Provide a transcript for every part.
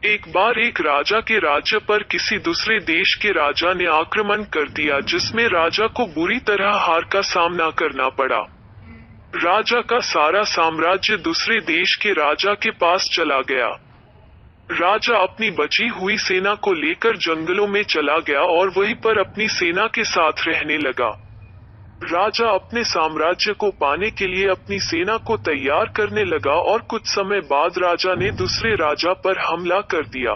एक बार एक राजा के राज्य पर किसी दूसरे देश के राजा ने आक्रमण कर दिया, जिसमें राजा को बुरी तरह हार का सामना करना पड़ा। राजा का सारा साम्राज्य दूसरे देश के राजा के पास चला गया। राजा अपनी बची हुई सेना को लेकर जंगलों में चला गया और वहीं पर अपनी सेना के साथ रहने लगा। राजा अपने साम्राज्य को पाने के लिए अपनी सेना को तैयार करने लगा और कुछ समय बाद राजा ने दूसरे राजा पर हमला कर दिया।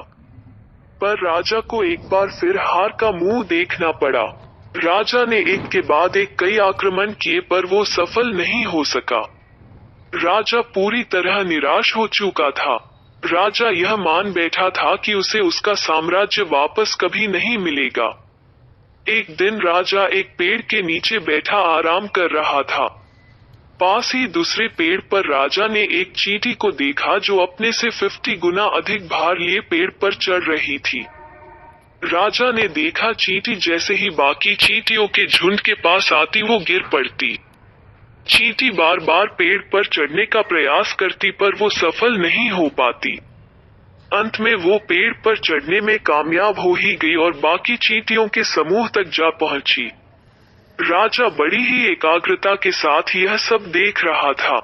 पर राजा को एक बार फिर हार का मुंह देखना पड़ा। राजा ने एक के बाद एक कई आक्रमण किए, पर वो सफल नहीं हो सका। राजा पूरी तरह निराश हो चुका था। राजा यह मान बैठा था कि उसे उसका साम्राज्य वापस कभी नहीं मिलेगा। एक दिन राजा एक पेड़ के नीचे बैठा आराम कर रहा था। पास ही दूसरे पेड़ पर राजा ने एक चींटी को देखा जो अपने से 50 गुना अधिक भार लिए पेड़ पर चढ़ रही थी। राजा ने देखा चींटी जैसे ही बाकी चींटियों के झुंड के पास आती वो गिर पड़ती। चींटी बार बार पेड़ पर चढ़ने का प्रयास करती, पर वो सफल नहीं हो पाती। अंत में वो पेड़ पर चढ़ने में कामयाब हो ही गई और बाकी चींटियों के समूह तक जा पहुंची। राजा बड़ी ही एकाग्रता के साथ यह सब देख रहा था।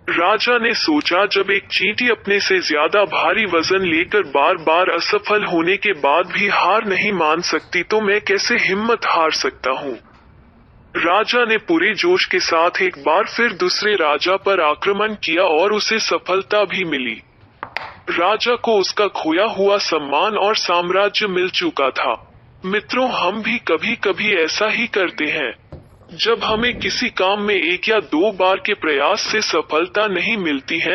राजा ने सोचा, जब एक चींटी अपने से ज्यादा भारी वजन लेकर बार बार असफल होने के बाद भी हार नहीं मान सकती, तो मैं कैसे हिम्मत हार सकता हूँ। राजा ने पूरे जोश के साथ एक बार फिर दूसरे राजा पर आक्रमण किया और उसे सफलता भी मिली। राजा को उसका खोया हुआ सम्मान और साम्राज्य मिल चुका था। मित्रों, हम भी कभी कभी ऐसा ही करते हैं। जब हमें किसी काम में एक या दो बार के प्रयास से सफलता नहीं मिलती है,